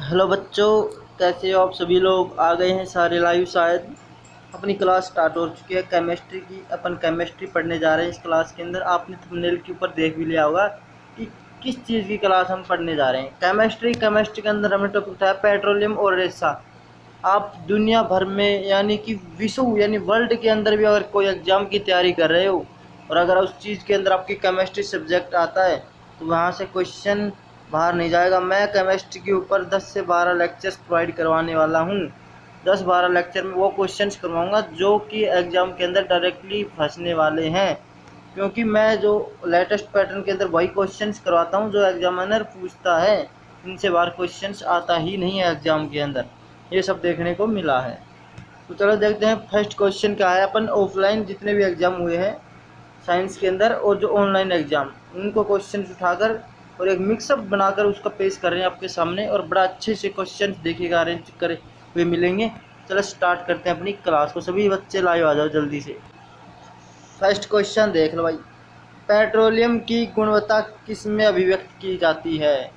Hello बच्चों, कैसे हो आप सभी लोग। आ गए हैं सारे लाइव। शायद अपनी क्लास स्टार्ट हो चुकी है केमिस्ट्री की। अपन केमिस्ट्री पढ़ने जा रहे हैं। इस क्लास के अंदर आपने थंबनेल के ऊपर देख भी लिया होगा कि किस चीज़ की क्लास हम पढ़ने जा रहे हैं। केमिस्ट्री के अंदर हमने टॉपिक उठाया पेट्रोलियम और रेसा। आप दुनिया भर में यानी कि विश्व यानी वर्ल्ड के अंदर भी अगर कोई एग्ज़ाम की तैयारी कर रहे हो और अगर उस चीज़ के अंदर आपकी केमिस्ट्री सब्जेक्ट आता है तो वहाँ से क्वेश्चन बाहर नहीं जाएगा। मैं केमिस्ट्री के ऊपर 10 से 12 लेक्चर्स प्रोवाइड करवाने वाला हूँ। 10-12 लेक्चर में वो क्वेश्चंस करवाऊँगा जो कि एग्ज़ाम के अंदर डायरेक्टली फंसने वाले हैं, क्योंकि मैं जो लेटेस्ट पैटर्न के अंदर वही क्वेश्चंस करवाता हूँ जो एग्जामिनर पूछता है। इनसे बाहर क्वेश्चंस आता ही नहीं है एग्ज़ाम के अंदर। ये सब देखने को मिला है। तो चलो देखते हैं फर्स्ट क्वेश्चन क्या है। अपन ऑफलाइन जितने भी एग्ज़ाम हुए हैं साइंस के अंदर और जो ऑनलाइन एग्ज़ाम, उनको क्वेश्चन उठाकर और एक मिक्सअप बनाकर उसका पेश कर रहे हैं आपके सामने, और बड़ा अच्छे से क्वेश्चन देखिएगा अरेंज करे हुए मिलेंगे। चलो स्टार्ट करते हैं अपनी क्लास को। सभी बच्चे लाइव आ जाओ जल्दी से। फर्स्ट क्वेश्चन देख लो भाई। पेट्रोलियम की गुणवत्ता किस में अभिव्यक्त की जाती है?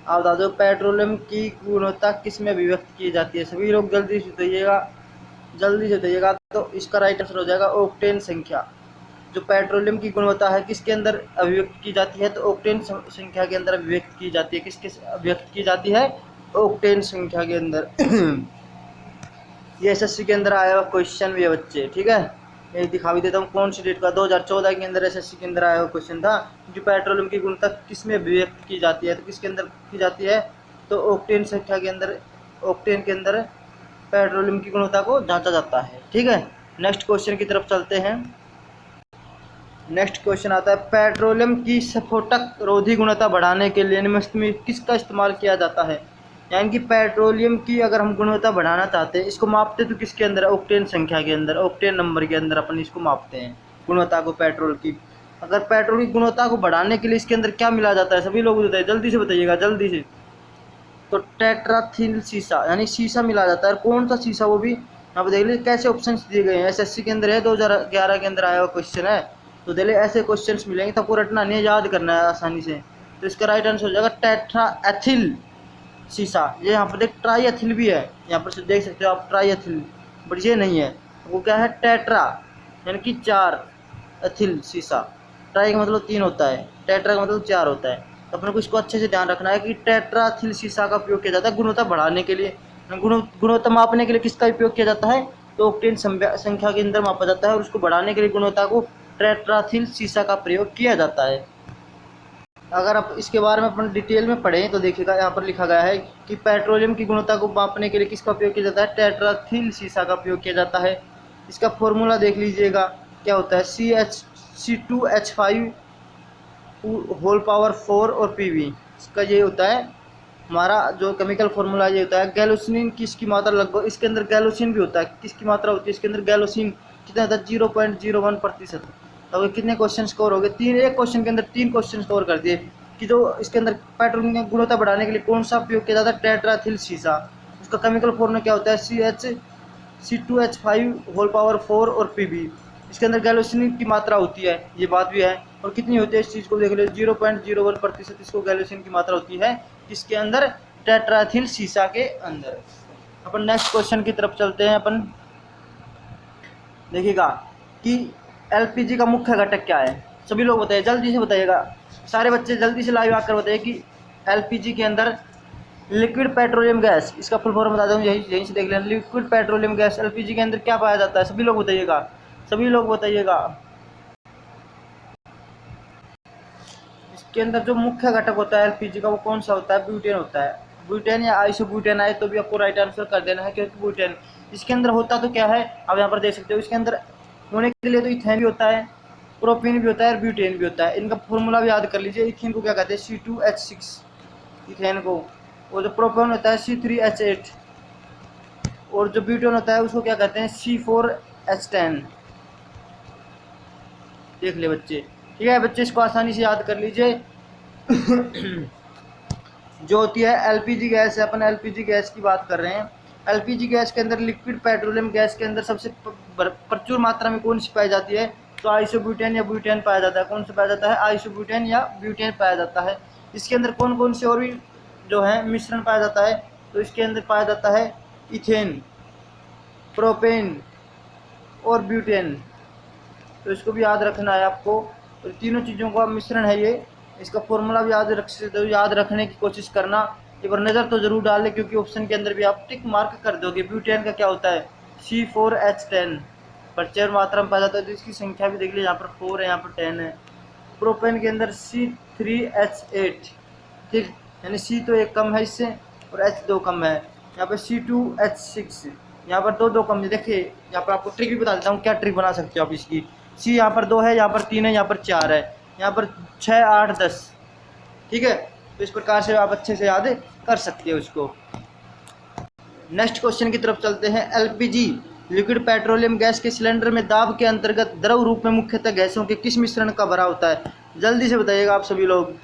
आप बता दो पेट्रोलियम की गुणवत्ता किस में अभिव्यक्त की जाती है। सभी लोग जल्दी से बताइएगा, जल्दी से बताइएगा। तो इसका राइट आंसर हो जाएगा ऑक्टेन संख्या। जो पेट्रोलियम की गुणवत्ता है किसके अंदर अभिव्यक्त की जाती है? तो ऑक्टेन संख्या के अंदर अभिव्यक्त की जाती है। किसके अभिव्यक्त की जाती है? ऑक्टेन संख्या के अंदर। ये एसएससी के अंदर आया हुआ क्वेश्चन भी है बच्चे, ठीक है। ये दिखा भी देता हूँ कौन सी डेट का, 2014 के अंदर एसएससी के अंदर आया हुआ क्वेश्चन था कि पेट्रोलियम की गुणवत्ता किस में अभिव्यक्त की जाती है। तो किसके अंदर की जाती है? तो ऑक्टेन संख्या के अंदर, ऑक्टेन के अंदर पेट्रोलियम की गुणवत्ता को जांचा जाता है, ठीक है। नेक्स्ट क्वेश्चन की तरफ चलते हैं। नेक्स्ट क्वेश्चन आता है पेट्रोलियम की स्फोटक रोधी गुणवत्ता बढ़ाने के लिए निम्नलिखित में किसका इस्तेमाल किया जाता है? यानी कि पेट्रोलियम की अगर हम गुणवत्ता बढ़ाना चाहते हैं, इसको मापते तो किसके अंदर? ऑक्टेन संख्या के अंदर, ऑक्टेन नंबर के अंदर अपन इसको मापते हैं गुणवत्ता को पेट्रोल की। अगर पेट्रोल की गुणवत्ता को बढ़ाने के लिए इसके अंदर क्या मिला जाता है? सभी लोग बताइए, जल्दी से बताइएगा जल्दी से। तो टेट्राथिल शीशा यानी शीशा मिला जाता है। कौन सा शीशा? वो भी यहाँ पे देख लीजिए कैसे ऑप्शंस दिए गए हैं। एसएससी के अंदर है, 2011 के अंदर आया हुआ क्वेश्चन है। तो देख लीजिए ऐसे क्वेश्चंस मिलेंगे, सबको रटना नहीं है, याद करना है आसानी से। तो इसका राइट आंसर हो जाएगा टेट्राएथिल शीशा। ये यहाँ पर देख ट्राईएथिल भी है, यहाँ पर देख सकते हो आप ट्राईएथिल, बट ये नहीं है। वो क्या है? टेट्रा यानी कि 4 एथिल शीशा। ट्राई का मतलब 3 होता है, टेट्रा का मतलब 4 होता है। तो अपने को इसको अच्छे से ध्यान रखना है कि टेट्राथिल शीशा का उपयोग किया जाता है गुणवत्ता बढ़ाने के लिए। गुणवत्ता मापने के लिए किसका उपयोग किया जाता है? तो ऑक्टेन संख्या के अंदर मापा जाता है, और उसको बढ़ाने के लिए गुणवत्ता को टेट्राथिल शीशा का प्रयोग किया जाता है। अगर आप इसके बारे में अपन डिटेल में पढ़ें तो देखिएगा यहाँ पर लिखा गया है कि पेट्रोलियम की गुणवत्ता को मापने के लिए किसका उपयोग किया जाता है? टेट्राथिल शीशा का उपयोग किया जाता है। इसका फॉर्मूला देख लीजिएगा क्या होता है। C2H5 होल पावर 4 और PV। इसका ये होता है हमारा जो केमिकल फार्मूला, ये होता है। गैलोसिन की इसकी मात्रा लगभग, इसके अंदर गैलोसिन भी होता है। किसकी मात्रा होती है इसके अंदर? गैलोसिन कितना होता है? 0.01%। तो कितने क्वेश्चन कवर हो गए? 3। एक क्वेश्चन के अंदर 3 क्वेश्चन कवर कर दिए कि जो इसके अंदर पेट्रोल की गुणवत्ता बढ़ाने के लिए कौन सा उपयोग किया जाता है? टेट्राथिल शीशा। उसका केमिकल फॉर्मूला क्या होता है? C2H5 होल पावर 4 और PV। इसके अंदर गैलोसिन की मात्रा होती है, ये बात भी है। और कितनी होती है इस चीज़ को देख लो, 0.01% इसको गैलोसिन की मात्रा होती है इसके अंदर, टेट्राथिल शीशा के अंदर। अपन नेक्स्ट क्वेश्चन की तरफ चलते हैं। अपन देखिएगा कि एलपीजी का मुख्य घटक क्या है। सभी लोग बताइए, जल्दी से बताइएगा, सारे बच्चे जल्दी से लाइव आकर बताइए कि एलपीजी के अंदर लिक्विड पेट्रोलियम गैस, इसका फुल फॉर्म बता दूँ, यहीं से देख लें। लिक्विड पेट्रोलियम गैस एलपीजी के अंदर क्या पाया जाता है? सभी लोग बताइएगा, सभी लोग बताइएगा। इसके अंदर जो मुख्य घटक होता है एलपीजी का वो कौन सा होता है? ब्यूटेन होता है। ब्यूटेन या आइसोब्यूटेन आए तो भी आपको राइट आंसर कर देना है, क्योंकि ब्यूटेन इसके अंदर होता तो क्या है आप यहाँ पर देख सकते हो। इसके अंदर होने के लिए तो इथेन भी होता है, प्रोपीन भी होता है और ब्यूटेन भी होता है। इनका फॉर्मूला भी याद कर लीजिए। इथेन को क्या कहते हैं? C2H6 इथेन को। और जो प्रोपेन होता है C3H8, और जो ब्यूटेन होता है उसको क्या कहते हैं? C4H10। देख ले बच्चे, ठीक है बच्चे, इसको आसानी से याद कर लीजिए। जो होती है एलपीजी गैस है, अपन एलपीजी गैस की बात कर रहे हैं। एलपीजी गैस के अंदर, लिक्विड पेट्रोलियम गैस के अंदर सबसे प्रचुर मात्रा में कौन सी पाई जाती है? तो आइसोब्यूटेन या ब्यूटेन पाया जाता है। कौन सा पाया जाता है? आइसोब्यूटेन या ब्यूटेन पाया जाता है। इसके अंदर कौन कौन से और भी जो है मिश्रण पाया जाता है? तो इसके अंदर पाया जाता है इथेन, प्रोपेन और ब्यूटेन। तो इसको भी याद रखना है आपको। तो तीनों चीज़ों का मिश्रण है ये, इसका फॉर्मूला भी याद रखने की कोशिश करना। एक बार नज़र तो ज़रूर डालें, क्योंकि ऑप्शन के अंदर भी आप टिक मार्क कर दोगे। ब्यूटेन का क्या होता है, C4H10, प्रचुर मात्रा में पाया जाता है। तो इसकी संख्या भी देख लीजिए, यहाँ पर 4 है, यहाँ पर 10 है। प्रोपेन के अंदर C3H8, ठीक, यानी C तो एक कम है इससे और H 2 कम है। यहाँ पर C2H6, यहाँ पर दो कम है। देखिए यहाँ पर आपको ट्रिक भी बता देता हूँ, क्या ट्रिक बना सकते हो आप इसकी। C यहाँ पर 2 है, यहाँ पर 3 है, यहाँ पर 4 है, यहाँ पर 6, 8, 10, ठीक है। तो इस प्रकार से आप अच्छे से याद कर सकते हो इसको। नेक्स्ट क्वेश्चन की तरफ चलते हैं। LPG लिक्विड पेट्रोलियम गैस के सिलेंडर में दाब के अंतर्गत द्रव रूप में मुख्यतः गैसों के किस मिश्रण का भरा होता है? जल्दी से बताइएगा आप सभी लोग।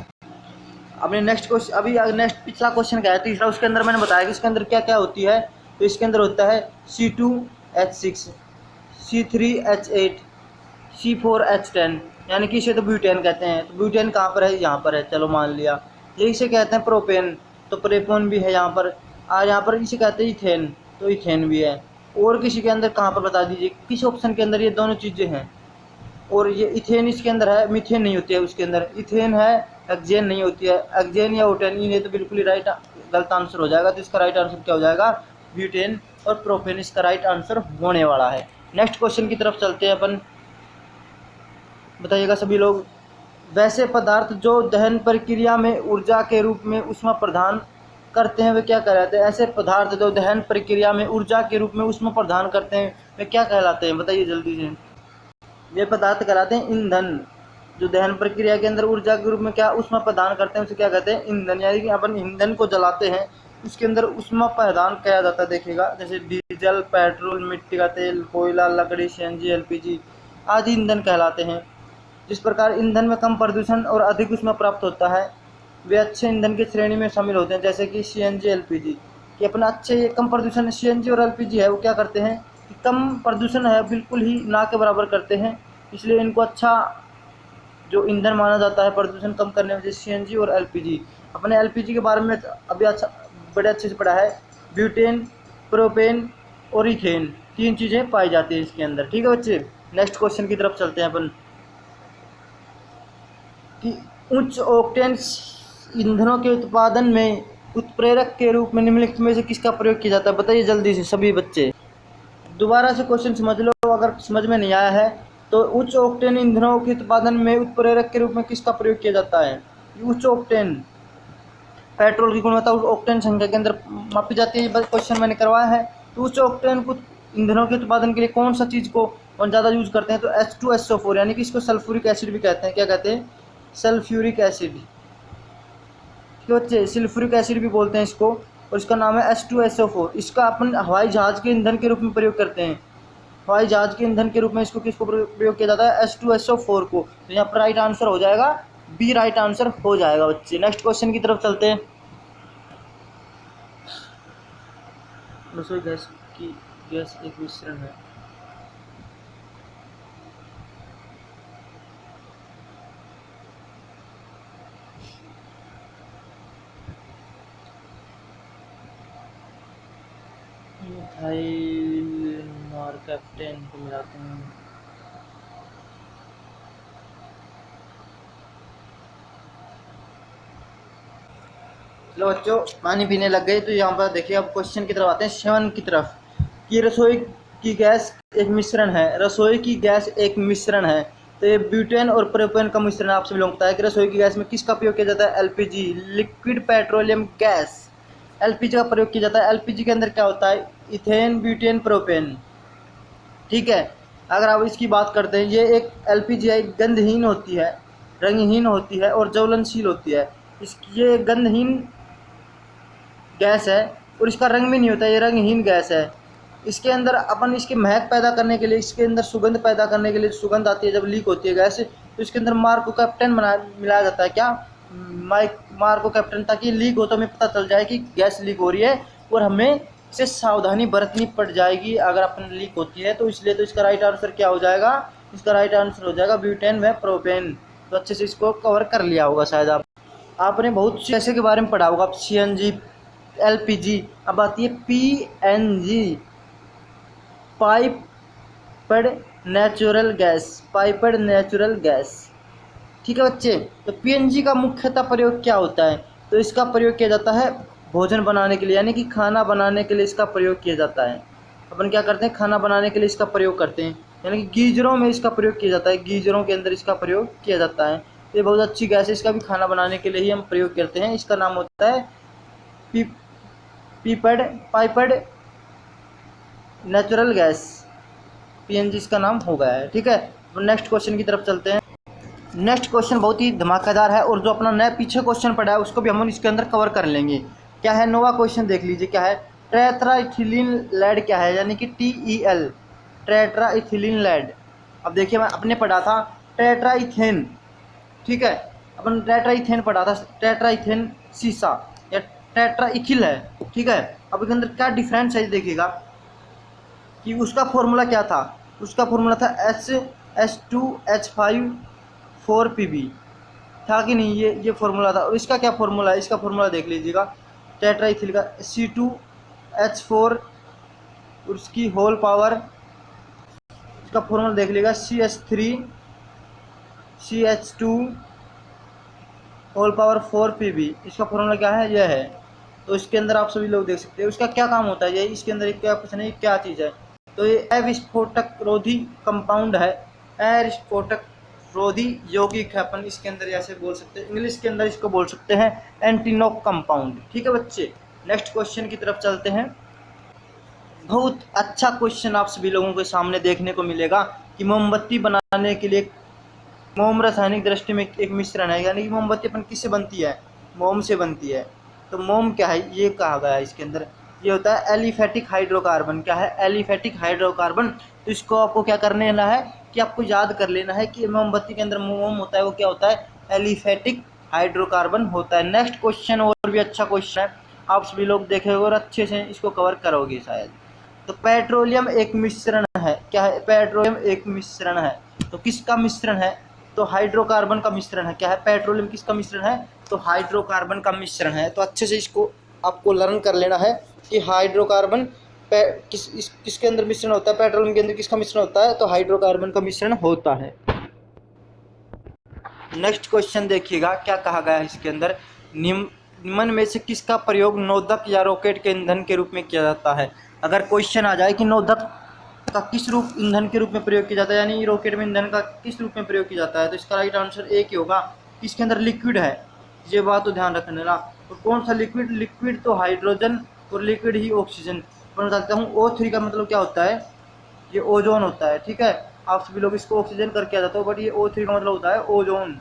अपने नेक्स्ट क्वेश्चन, अभी नेक्स्ट पिछला क्वेश्चन क्या है, तीसरा, उसके अंदर मैंने बताया कि इसके अंदर क्या क्या होती है। तो इसके अंदर होता है C2H6, C3H8, C4H10, यानी कि इसे तो ब्यूटेन कहते हैं। तो ब्यूटेन कहाँ पर है, यहाँ पर है, चलो मान लिया। ये इसे कहते हैं प्रोपेन, तो प्रोपेन भी है यहाँ पर। और यहाँ पर इसे कहते हैं इथेन, तो इथेन भी है। और किसी के अंदर कहाँ पर बता दीजिए, किस ऑप्शन के अंदर ये दोनों चीज़ें हैं। और ये इथेन इसके अंदर है, मीथेन नहीं होती है उसके अंदर, इथेन है, एक्जेन नहीं होती है। एक्जेन या ओटेन, ये तो बिल्कुल ही राइट गलत आंसर हो जाएगा। तो इसका राइट आंसर क्या हो जाएगा, ब्यूटेन और प्रोपेन इसका राइट आंसर होने वाला है। नेक्स्ट क्वेश्चन की तरफ चलते हैं अपन, बताइएगा सभी लोग। वैसे पदार्थ जो दहन प्रक्रिया में ऊर्जा के रूप में ऊष्मा प्रदान करते हैं वे क्या कहलाते हैं? ऐसे पदार्थ जो दहन प्रक्रिया में ऊर्जा के रूप में ऊष्मा प्रदान करते हैं वे क्या कहलाते हैं? बताइए जल्दी से। वे पदार्थ कहलाते हैं ईंधन। जो दहन प्रक्रिया के अंदर ऊर्जा के रूप में क्या ऊष्मा प्रदान करते हैं उसे क्या कहते हैं? ईंधन। यानी कि अपन ईंधन को जलाते हैं, उसके अंदर ऊष्मा प्रदान किया जाता है। देखिएगा, जैसे डीजल, पेट्रोल, मिट्टी का तेल, कोयला, लकड़ी, CNG, LPG आदि ईंधन कहलाते हैं। जिस प्रकार ईंधन में कम प्रदूषण और अधिक ऊष्मा प्राप्त होता है, वे अच्छे ईंधन की श्रेणी में शामिल होते हैं, जैसे कि CNG, LPG। कि अपना अच्छे कम प्रदूषण CNG और LPG है, वो क्या करते हैं कि कम प्रदूषण है, बिल्कुल ही ना के बराबर करते हैं, इसलिए इनको अच्छा जो ईंधन माना जाता है प्रदूषण कम करने में, जैसे CNG और LPG। अपने LPG के बारे में अभी बड़े अच्छे से पढ़ा है। ब्यूटेन, प्रोपेन और इथेन, तीन चीज़ें पाई जाती है इसके अंदर, ठीक है बच्चे। नेक्स्ट क्वेश्चन की तरफ चलते हैं अपन कि उच्च ऑक्टेन ईंधनों के उत्पादन में उत्प्रेरक के रूप में निम्नलिखित में से किसका प्रयोग किया जाता है? बताइए जल्दी से सभी बच्चे। दोबारा से क्वेश्चन समझ लो, अगर समझ में नहीं आया है तो। उच्च ऑक्टेन ईंधनों के उत्पादन में उत्प्रेरक के रूप में किसका प्रयोग किया जाता है? उच्च ऑक्टेन पेट्रोल की गुणवत्ता ऑक्टेन संख्या के अंदर मापी जाती है, क्वेश्चन मैंने करवाया है। तो उच्च ऑक्टेन को ईंधनों के उत्पादन के लिए कौन सा चीज़ को और ज़्यादा यूज करते हैं? तो H2SO4, यानी कि इसको सल्फ्यूरिक एसिड भी कहते हैं। क्या कहते हैं? सल्फ्यूरिक एसिड, ठीक है बच्चे, सल्फ्यूरिक एसिड भी बोलते हैं इसको। और इसका नाम है H2SO4। इसका अपन हवाई जहाज़ के ईंधन के रूप में प्रयोग करते हैं। हवाई जहाज़ के ईंधन के रूप में इसको किसको प्रयोग किया जाता है? H2SO4 को। तो यहाँ पर राइट आंसर हो जाएगा बी, राइट आंसर हो जाएगा बच्चे। नेक्स्ट क्वेश्चन की तरफ चलते हैं। रसोई गैस की गैस एक मिश्रण है। मिथाइल नॉरकेप्टेन को मिलाते हैं। चलो बच्चों, पानी पीने लग गए। तो यहाँ पर देखिए, अब क्वेश्चन की तरफ आते हैं, 7 की तरफ। कि रसोई की गैस एक मिश्रण है। रसोई की गैस एक मिश्रण है, तो ये ब्यूटेन और प्रोपेन का मिश्रण। आप सभी लोगों को पता है कि रसोई की गैस में किसका प्रयोग किया जाता है? LPG, liquid petroleum gas, LPG का प्रयोग किया जाता है। LPG के अंदर क्या होता है? इथेन, ब्यूटेन, प्रोपेन, ठीक है। अगर आप इसकी बात करते हैं, ये एक LPG है, गंधहीन होती है, रंगहीन होती है और ज्वलनशील होती है। ये गंधहीन गैस है और इसका रंग भी नहीं होता, ये रंगहीन गैस है। इसके अंदर अपन इसके महक पैदा करने के लिए, इसके अंदर सुगंध पैदा करने के लिए, सुगंध आती है जब लीक होती है गैस, तो इसके अंदर मार्को कैप्टन मिलाया जाता है। क्या? मार्को कैप्टन, ताकि लीक हो तो हमें पता चल जाए कि गैस लीक हो रही है और हमें इसे सावधानी बरतनी पड़ जाएगी अगर अपन लीक होती है तो। इसलिए तो इसका राइट आंसर क्या हो जाएगा? इसका राइट आंसर हो जाएगा ब्यूटेन व प्रोपेन। तो अच्छे से इसको कवर कर लिया होगा शायद आपने बहुत से ऐसे के बारे में पढ़ा होगा। CNG, LPG। अब आती है PNG, piped natural gas, piped natural gas. ठीक है बच्चे, तो PNG का मुख्यतः प्रयोग क्या होता है? तो इसका प्रयोग किया जाता है भोजन बनाने के लिए, यानी कि खाना बनाने के लिए इसका प्रयोग किया जाता है। अपन क्या करते हैं, खाना बनाने के लिए इसका प्रयोग करते हैं, यानी कि गीजरों में इसका प्रयोग किया जाता है, गीजरों के अंदर इसका प्रयोग किया जाता है। ये बहुत अच्छी गैस है, इसका भी खाना बनाने के लिए ही हम प्रयोग करते हैं। इसका नाम होता है पाइप्ड नेचुरल गैस, PNG इसका नाम हो गया है। ठीक है, तो नेक्स्ट क्वेश्चन की तरफ चलते हैं। नेक्स्ट क्वेश्चन बहुत ही धमाकेदार है, और जो अपना नया पीछे क्वेश्चन पड़ा है उसको भी हम इसके अंदर कवर कर लेंगे। क्या है नोवा क्वेश्चन, देख लीजिए क्या है। टेट्राइथिलीन लेड क्या है, यानी कि TEL, टेट्राइथिलीन लेड। अब देखिए मैं अपने पढ़ा था टेट्राइथेन, ठीक है, अपन टेट्राइथेन पढ़ा था, टेट्राइथेन सीसा या टेट्राइथिल है। ठीक है, अब इसके अंदर क्या डिफरेंस है देखिएगा कि उसका फॉर्मूला क्या था। उसका फॉर्मूला था HH2H5 4Pb, था कि नहीं, ये फॉर्मूला था। और इसका क्या फॉर्मूला है, इसका फॉर्मूला देख लीजिएगा, टेट्राइथिल का C2H4, उसकी होल पावर, इसका फॉर्मूला देख लीजिएगा CH3CH2 होल पावर 4Pb। इसका फॉर्मूला क्या है, यह है। तो इसके अंदर आप सभी लोग देख सकते हैं उसका क्या काम होता है, ये इसके अंदर क्या कुछ नहीं, क्या चीज़ है। तो ये अविस्फोटक रोधी कंपाउंड है, अविस्फोटक रोधी यौगिक है, अपन इसके अंदर ऐसे बोल सकते हैं, इंग्लिश के अंदर इसको बोल सकते हैं एंटीनोक कंपाउंड। ठीक है बच्चे, नेक्स्ट क्वेश्चन की तरफ चलते हैं। बहुत अच्छा क्वेश्चन आप सभी लोगों के सामने देखने को मिलेगा कि मोमबत्ती बनाने के लिए मोम रासायनिक दृष्टि में एक मिश्रण है, यानी कि मोमबत्ती अपन किससे बनती है, मोम से बनती है। तो मोम क्या है, ये कहा गया है इसके अंदर, ये होता है एलिफेटिक हाइड्रोकार्बन। क्या है, एलिफेटिक हाइड्रोकार्बन। तो इसको आपको क्या करने लेना है कि आपको याद कर लेना है कि मोमबत्ती के अंदर मोम होता है, वो क्या होता है, एलिफेटिक हाइड्रोकार्बन होता है। नेक्स्ट क्वेश्चन और भी अच्छा क्वेश्चन है, आप सभी लोग देखेंगे और अच्छे से इसको कवर करोगे शायद। तो पेट्रोलियम एक मिश्रण है, क्या है, पेट्रोलियम एक मिश्रण है। तो किसका मिश्रण है, तो हाइड्रोकार्बन का मिश्रण है। क्या है, पेट्रोलियम किसका मिश्रण है, तो हाइड्रोकार्बन का मिश्रण है। तो अच्छे से इसको आपको लर्न कर लेना है कि हाइड्रोकार्बन किसके अंदर मिश्रण होता है, पेट्रोलियम के अंदर किसका मिश्रण होता है, तो हाइड्रोकार्बन का मिश्रण होता है। नेक्स्ट क्वेश्चन देखिएगा क्या कहा गया है इसके अंदर, निम्न में से किसका प्रयोग नोदक या रॉकेट के ईंधन के रूप में किया जाता है। अगर क्वेश्चन आ जाए कि नोदक का किस रूप ईंधन के रूप में प्रयोग किया जाता है, यानी रॉकेट में ईंधन का किस रूप में प्रयोग किया जाता है, तो इसका राइट आंसर एक ही होगा, इसके अंदर लिक्विड है। ये बात तो ध्यान रखने ना। तो कौन सा लिक्विड, लिक्विड तो हाइड्रोजन, और लिक्विड ही ऑक्सीजन। मैं बताता हूँ O3 का मतलब क्या होता है, ये ओजोन होता है। ठीक है, आप सभी लोग इसको ऑक्सीजन करके आ जाते हो, बट ये O3 का मतलब होता है ओजोन,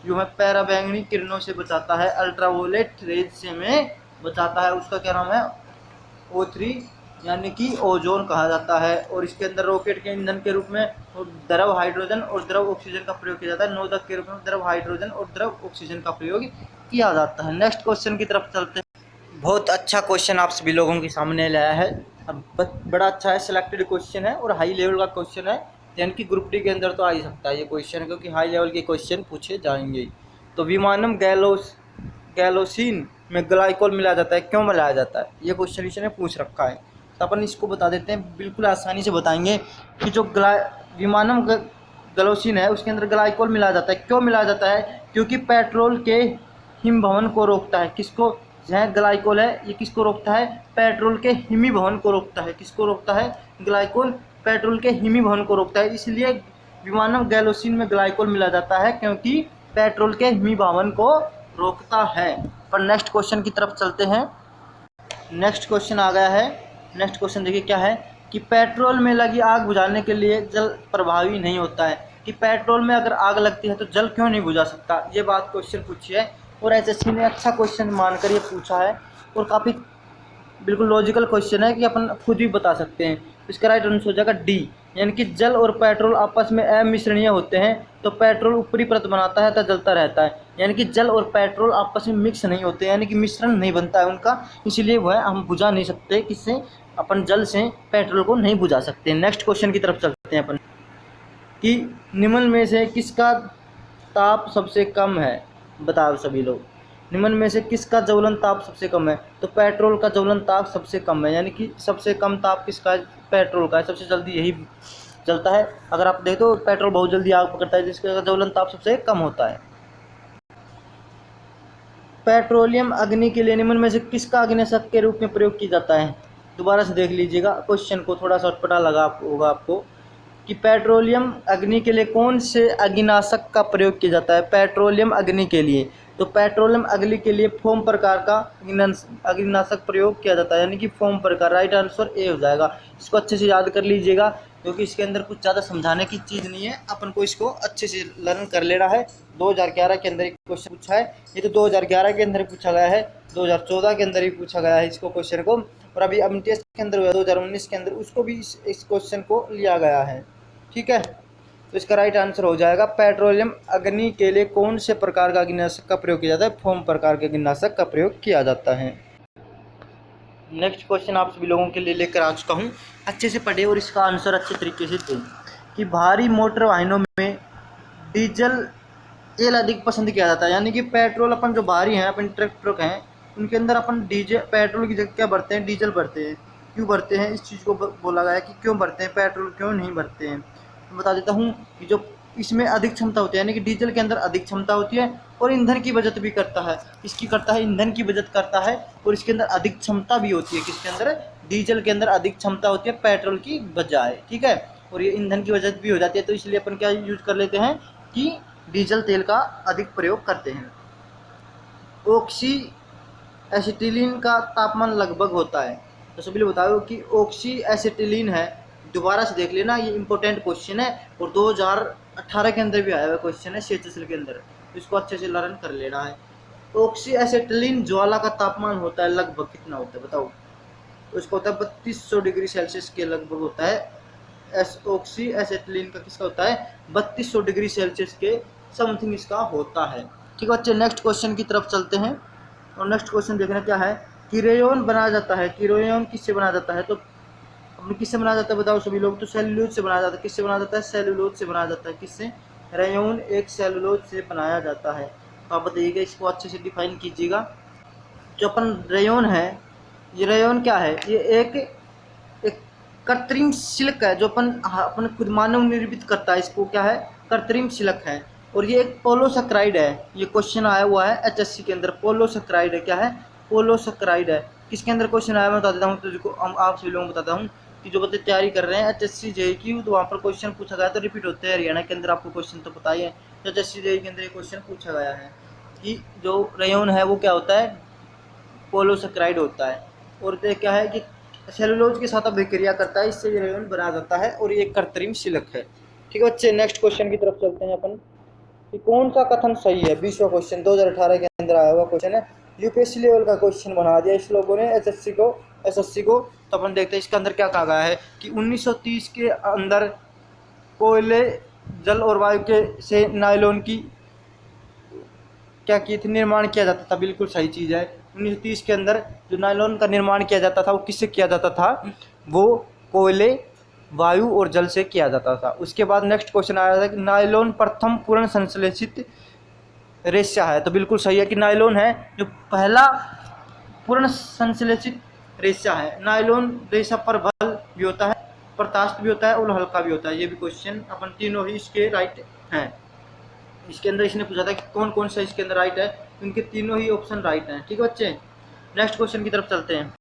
जो हमें पैराबैंगनी किरणों से बचाता है, अल्ट्रावोलेट रेज से हमें बचाता है। उसका क्या नाम है, O3, यानी कि ओजोन कहा जाता है। और इसके अंदर रॉकेट के ईंधन के रूप में द्रव हाइड्रोजन और द्रव ऑक्सीजन का प्रयोग किया जाता है। नोदक के रूप में द्रव हाइड्रोजन और द्रव ऑक्सीजन का प्रयोग किया जाता है। नेक्स्ट क्वेश्चन की तरफ चलते हैं। बहुत अच्छा क्वेश्चन आप सभी लोगों के सामने लाया है, अब बड़ा अच्छा है, सिलेक्टेड क्वेश्चन है और हाई लेवल का क्वेश्चन है, यानी कि ग्रुप डी के अंदर तो आ ही सकता है ये क्वेश्चन, क्योंकि हाई लेवल के क्वेश्चन पूछे जाएंगे। तो विमानम गैलोसिन में ग्लाइकोल मिलाया जाता है, क्यों मिलाया जाता है, ये क्वेश्चन इसने पूछ रखा है। तो अपन इसको बता देते हैं, बिल्कुल आसानी से बताएंगे कि जो विमानम गैलोसिन है उसके अंदर ग्लाइकोल मिलाया जाता है। क्यों मिलाया जाता है, क्योंकि पेट्रोल के हिमभवन को रोकता है। किसको, यह ग्लाइकोल है, ये किसको रोकता है, पेट्रोल के हिमीभवन को रोकता है। किसको रोकता है, ग्लाइकोल पेट्रोल के हिमीभवन को रोकता है। इसलिए विमानम गैलोसिन में ग्लाइकोल मिला जाता है, क्योंकि पेट्रोल के हिमीभवन को रोकता है। पर नेक्स्ट क्वेश्चन की तरफ चलते हैं। नेक्स्ट क्वेश्चन आ गया है। नेक्स्ट क्वेश्चन देखिए क्या है कि पेट्रोल में लगी आग बुझाने के लिए जल प्रभावी नहीं होता है, कि पेट्रोल में अगर आग लगती है तो जल क्यों नहीं बुझा सकता, ये बात क्वेश्चन पूछी है। और एसएससी ने अच्छा क्वेश्चन मानकर ये पूछा है, और काफ़ी बिल्कुल लॉजिकल क्वेश्चन है कि अपन खुद भी बता सकते हैं। इसका राइट आंसर हो जाएगा डी, यानी कि जल और पेट्रोल आपस में अमिश्रणीय होते हैं, तो पेट्रोल ऊपरी परत बनाता है तो जलता रहता है, यानी कि जल और पेट्रोल आपस में मिक्स नहीं होते, यानी कि मिश्रण नहीं बनता है उनका, इसलिए वह हम बुझा नहीं सकते, किससे, अपन जल से पेट्रोल को नहीं बुझा सकते। नेक्स्ट क्वेश्चन की तरफ चलते हैं अपन, कि निम्न में से किसका ताप सबसे कम है, बताओ सभी लोग। निम्न में से किसका ज्वलन ताप सबसे कम है? तो पेट्रोल का ज्वलन ताप सबसे कम है, यानी कि सबसे कम ताप किसका है? पेट्रोल का है, सबसे जल्दी यही जलता है। अगर आप देखो तो पेट्रोल बहुत जल्दी आग पकड़ता है, जिसका ज्वलन ताप सबसे कम होता है। पेट्रोलियम अग्नि के लिए निम्न में से किसका अग्निशस्त्र के रूप में प्रयोग किया जाता है? दोबारा से देख लीजिएगा क्वेश्चन को, थोड़ा सा अटपटा लगा होगा आपको कि पेट्रोलियम अग्नि के लिए कौन से अग्निनाशक का प्रयोग किया जाता है? पेट्रोलियम अग्नि के लिए, तो पेट्रोलियम अग्नि के लिए फोम प्रकार का अग्निनाशक प्रयोग किया जाता है, यानी कि फोम प्रकार। राइट आंसर ए हो जाएगा। इसको अच्छे से याद कर लीजिएगा, क्योंकि इसके अंदर कुछ ज़्यादा समझाने की चीज़ नहीं है, अपन को इसको अच्छे से लर्न कर लेना है। 2011 के अंदर एक क्वेश्चन पूछा है, ये तो 2011 के अंदर पूछा गया है, 2014 के अंदर भी पूछा गया है इसको क्वेश्चन को, और अभी एमटीएस के अंदर हुआ 2019 के अंदर, उसको भी इस क्वेश्चन को लिया गया है। ठीक है, तो इसका राइट आंसर हो जाएगा पेट्रोलियम अग्नि के लिए कौन से प्रकार का अग्निनाशक का प्रयोग किया जाता है? फोम प्रकार के अग्निनाशक का प्रयोग किया जाता है। नेक्स्ट क्वेश्चन आप सभी लोगों के लिए लेकर आ चुका हूँ, अच्छे से पढ़े और इसका आंसर अच्छे तरीके से दें। कि भारी मोटर वाहनों में डीजल तेल अधिक पसंद किया जाता है, यानी कि पेट्रोल अपन जो भारी हैं, अपन ट्रक हैं, उनके अंदर अपन डीजल पेट्रोल की जगह क्या भरते हैं? डीजल भरते हैं। क्यों भरते हैं? इस चीज़ को बोला गया है कि क्यों भरते हैं, पेट्रोल क्यों नहीं भरते हैं। मैं बता देता हूँ कि जो इसमें अधिक क्षमता होती है, यानी कि डीजल के अंदर अधिक क्षमता होती है, और ईंधन की बचत भी करता है। इसकी करता है, ईंधन की बचत करता है, और इसके अंदर अधिक क्षमता भी होती है। किसके अंदर? डीजल के अंदर अधिक क्षमता होती है पेट्रोल की बजाय। ठीक है, और ये ईंधन की बचत भी हो जाती है, तो इसलिए अपन क्या यूज कर लेते हैं कि डीजल तेल का अधिक प्रयोग करते हैं। ऑक्सी एसिटिलीन का तापमान लगभग होता है, तो सभी लोग बताओ कि ऑक्सी एसिटिलीन है। दोबारा से देख लेना, ये इंपॉर्टेंट क्वेश्चन है, और 2018 के अंदर भी आया हुआ क्वेश्चन है CHSL के अंदर, तो इसको अच्छे से लर्न कर लेना है। ऑक्सी एसिटिलीन ज्वाला का तापमान होता है लगभग कितना होता है बताओ? तो इसका होता है 3200 डिग्री सेल्सियस के लगभग होता है। ऑक्सी एसिटिलीन का किसका होता है? 3200 डिग्री सेल्सियस के समथिंग इसका होता है। ठीक है बच्चे, नेक्स्ट क्वेश्चन की तरफ चलते हैं, और नेक्स्ट क्वेश्चन देखना क्या है कि रेयन बनाया जाता है। कि रेयन किससे बनाया जाता है? तो अपने किससे बनाया जाता है बताओ सभी लोग? तो सेलुलोज से बनाया जाता है। किससे बनाया जाता है? सेलुलोज से बनाया जाता है। किससे? रेयन एक सेलुलोज से बनाया जाता है। तो आप बताइएगा, इसको अच्छे से डिफाइन कीजिएगा। जो अपन रेयन है, ये रेयन क्या है? ये एक कृत्रिम सिल्क है, जो अपन खुद मानव निर्मित करता है। इसको क्या है? कृत्रिम सिल्क है, और ये एक पोलोसैकराइड है। ये क्वेश्चन आया हुआ है HSC के अंदर, पोलोसैकराइड है। क्या है? पोलोसैकराइड है। किसके अंदर क्वेश्चन आया मैं बता देता हूँ, तो जिसको आप सभी लोगों को बताता हूँ कि जो बच्चे तैयारी कर रहे हैं HSC JEE की, तो वहाँ पर क्वेश्चन पूछा गया, तो रिपीट होते हैं। हरियाणा के अंदर आपको क्वेश्चन तो पता ही है, HSC JEE के अंदर ये क्वेश्चन पूछा गया है कि जो रेयन है वो क्या होता है? पोलोसैकराइड होता है। और ये क्या है कि सेलुलोज के साथ अभिक्रिया करता है, इससे ये रेयन बनाया जाता है, और ये एक कृत्रिम सिल्क है। ठीक है बच्चे, नेक्स्ट क्वेश्चन की तरफ चलते हैं अपन कि कौन सा कथन सही है। 20वां क्वेश्चन 2018 के अंदर आया हुआ क्वेश्चन है, यूपीएससी लेवल का क्वेश्चन बना दिया इस लोगों ने एसएससी को। तो अपन देखते हैं इसके अंदर क्या कहा गया है कि 1930 के अंदर कोयले, जल और वायु के से नायलॉन की क्या की थी? निर्माण किया जाता था। बिल्कुल सही चीज़ है। 1930 के अंदर जो नायलॉन का निर्माण किया जाता था, वो किससे किया जाता था? वो कोयले, वायु और जल से किया जाता था। उसके बाद नेक्स्ट क्वेश्चन आया था कि नायलॉन प्रथम पूर्ण संश्लेषित रेशा है। तो बिल्कुल सही है कि नायलॉन है जो पहला पूर्ण संश्लेषित रेशा है। नायलॉन रेशा पर बल भी होता है, प्रत्यास्थ भी होता है, और हल्का भी होता है। ये भी क्वेश्चन अपन तीनों ही इसके राइट हैं। इसके अंदर इसने पूछा था कि कौन कौन सा इसके अंदर राइट है, उनके तीनों ही ऑप्शन राइट हैं। ठीक है बच्चे, नेक्स्ट क्वेश्चन की तरफ चलते हैं।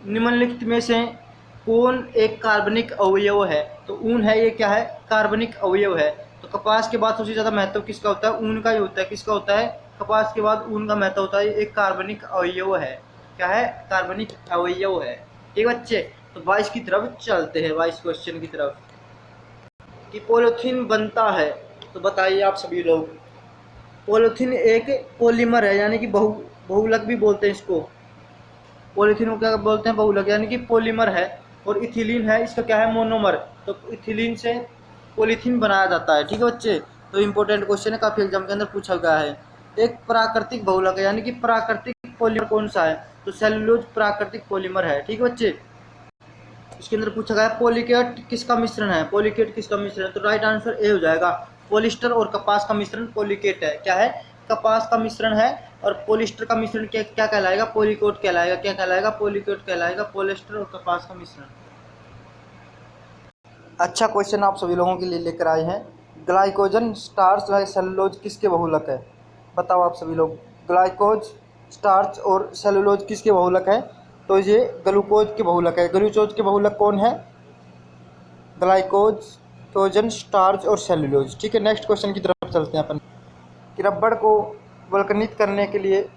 निम्नलिखित में से कौन एक कार्बनिक अवयव है? तो ऊन है, ये क्या है? कार्बनिक अवयव है। तो कपास के बाद सबसे ज़्यादा महत्व किसका होता है? ऊन का ही होता है। किसका होता है? कपास के बाद ऊन का महत्व होता है। एक कार्बनिक अवयव है। क्या है? कार्बनिक अवयव है। ठीक है बच्चे, तो 22 की तरफ चलते हैं, 22 क्वेश्चन की तरफ कि पॉलीथीन बनता है। तो बताइए आप सभी लोग, पॉलीथीन एक पॉलीमर है, यानी कि बहुलक भी बोलते हैं इसको। पॉलीथीन को क्या बोलते हैं? बहुलक, यानी कि पॉलीमर है। और इथिलीन है, इसका क्या है? मोनोमर। तो इथिलीन से पॉलीथीन बनाया जाता है। ठीक है बच्चे, तो इंपॉर्टेंट क्वेश्चन है, काफ़ी एग्जाम के अंदर पूछा गया है। एक प्राकृतिक बहुलक है, यानी कि प्राकृतिक पॉलीमर कौन सा है? तो सेलुलोज प्राकृतिक पॉलीमर है। ठीक है बच्चे, इसके अंदर पूछा गया पॉलीकेट किसका मिश्रण है? पॉलीकेट किसका मिश्रण है? तो राइट आंसर ए हो जाएगा। पॉलिस्टर और कपास का मिश्रण पॉलीकेट है। क्या है? कपास का मिश्रण है और पॉलिस्टर का मिश्रण क्या क्या कहलाएगा? पॉलीकोट कहलाएगा। क्या कहलाएगा? पॉलीकोट कहलाएगा। पॉलिस्टर और कपास का मिश्रण। अच्छा क्वेश्चन आप सभी लोगों के लिए लेकर आए हैं। ग्लाइकोजन, स्टार्च व सेलुलोज किसके बहुलक है? बताओ आप सभी लोग। ग्लाइकोज, स्टार्च और सेलुलोज किसके बहुलक है? तो ये ग्लूकोज के बहुलक है। ग्लूकोज के बहुलक कौन है? ग्लाइकोज, टोजन, स्टार्च और सेलुलोज। ठीक है, नेक्स्ट क्वेश्चन की तरफ चलते हैं अपन कि रबड़ को वल्कनित करने के लिए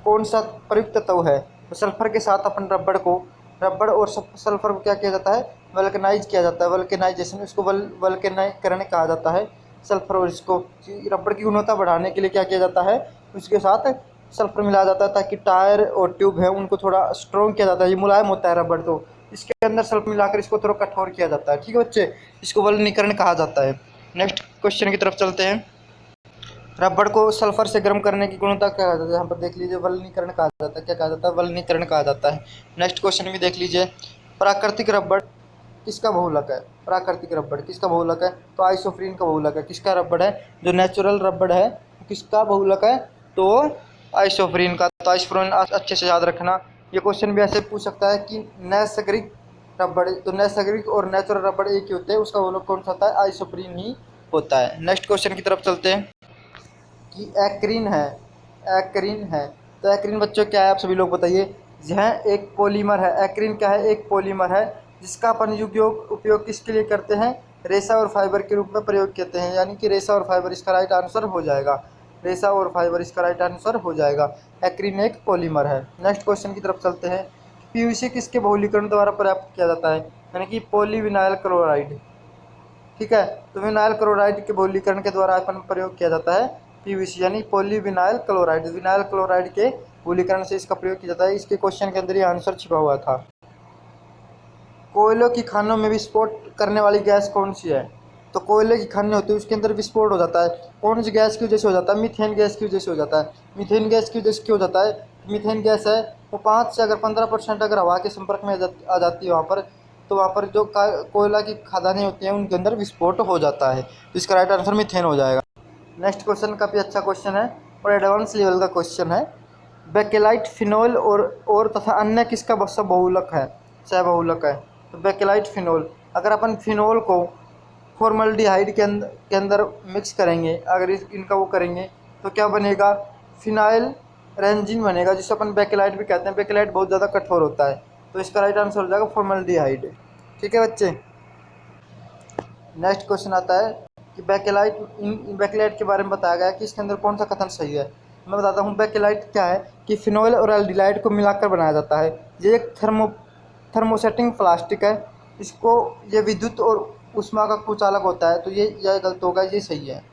कौन सा प्रयुक्त तत्व है? तो सल्फर के साथ अपन रबड़ और सल्फर को क्या किया जाता है? वल्कनाइज किया जाता है। वल्कनाइजेशन, इसको वल्कनीकरण कहा जाता है। सल्फर और इसको रबड़ की गुणवत्ता बढ़ाने के लिए क्या किया जाता है? उसके साथ सल्फर मिलाया जाता है ताकि टायर और ट्यूब है उनको थोड़ा स्ट्रॉन्ग किया जाता है। ये मुलायम होता है रबड़, तो इसके अंदर सल्फर मिलाकर इसको थोड़ा कठोर किया जाता है। ठीक है बच्चे, इसको वल्कनीकरण कहा जाता है। नेक्स्ट क्वेश्चन की तरफ चलते हैं। रबड़ को सल्फर से गर्म करने की गुणवत्ता क्या कहा जाता है? यहाँ पर देख लीजिए, वल्कनीकरण कहा जाता है। क्या कहा जाता है? वल्कनीकरण कहा जाता है। नेक्स्ट क्वेश्चन भी देख लीजिए। प्राकृतिक रबड़ किसका बहुलक है? प्राकृतिक रबड़ किसका बहुलक है? तो आइसोप्रीन का बहुलक है। किसका रबड़ है? जो नेचुरल रबड़ है किसका बहुलक है? तो आइसोप्रीन का। तो आइसोप्रीन अच्छे से याद रखना। ये क्वेश्चन भी ऐसे पूछ सकता है कि नैसर्गिक रबड़, तो नैसर्गिक और नेचुरल रबड़ एक ही होते हैं, उसका बहुलक कौन सा होता है? आइसोप्रीन ही होता है। नेक्स्ट क्वेश्चन की तरफ चलते हैं कि एक्रिन है। एक्रिन है, तो एक्रिन बच्चों क्या है? आप सभी लोग बताइए। यह एक पॉलीमर है। एक्रिन क्या है? एक पॉलीमर है जिसका अपन उपयोग किसके लिए करते हैं? रेशा और फाइबर के रूप में प्रयोग करते हैं। यानी कि रेशा और फाइबर इसका राइट आंसर हो जाएगा। रेशा और फाइबर इसका राइट आंसर हो जाएगा। एक्रिन एक पॉलीमर है। नेक्स्ट क्वेश्चन की तरफ चलते हैं। पीवीसी किसके बहुलीकरण द्वारा प्राप्त किया जाता है? यानी कि पॉलीविनाइल क्लोराइड। ठीक है, तो विनाइल क्लोराइड के बहुलीकरण के द्वारा अपन प्रयोग किया जाता है पीवीसी, यानी पॉलीविनाइल क्लोराइड। विनाइल क्लोराइड के बहुलीकरण से इसका प्रयोग किया जाता है। इसके क्वेश्चन के अंदर ये आंसर छिपा हुआ था। कोयलों की खानों में विस्फोट करने वाली गैस कौन सी है? तो कोयले की खानें होती है, उसके अंदर विस्फोट हो जाता है। कौन सी गैस की वजह से हो जाता है? मीथेन गैस की वजह से हो जाता है। मीथेन गैस की वजह से क्यों हो जाता है? मीथेन गैस है वो 5 से अगर 15% अगर हवा के संपर्क में आ जाती है वहाँ पर, तो वहाँ पर जो कोयला की खदानें होती हैं उनके अंदर विस्फोट हो जाता है। तो इसका राइट आंसर मीथेन हो जाएगा। नेक्स्ट क्वेश्चन काफ़ी अच्छा क्वेश्चन है और एडवांस लेवल का क्वेश्चन है। बेकेलाइट, फिनोल और तथा अन्य किसका सब बहुलक है? सहबहुलक है। तो बेकेलाइट, फिनोल। अगर अपन फिनोल को फॉर्मल्डिहाइड के अंदर मिक्स करेंगे, अगर इनका वो करेंगे तो क्या बनेगा? फिनाइल रेंजिन बनेगा, जिसे अपन बेकेलाइट भी कहते हैं। बेकेलाइट बहुत ज़्यादा कठोर होता है, तो इसका राइट आंसर हो जाएगा फॉर्मल्डिहाइड। ठीक है बच्चे, नेक्स्ट क्वेश्चन आता है कि बेकेलाइट के बारे में बताया गया है कि इसके अंदर कौन सा कथन सही है। मैं बताता हूँ बेकेलाइट क्या है कि फिनोल और एल्डिहाइड को मिलाकर बनाया जाता है। ये एक थर्मोसेटिंग प्लास्टिक है। इसको ये विद्युत और ऊष्मा का कुचालक होता है, तो यह गलत होगा, ये सही है।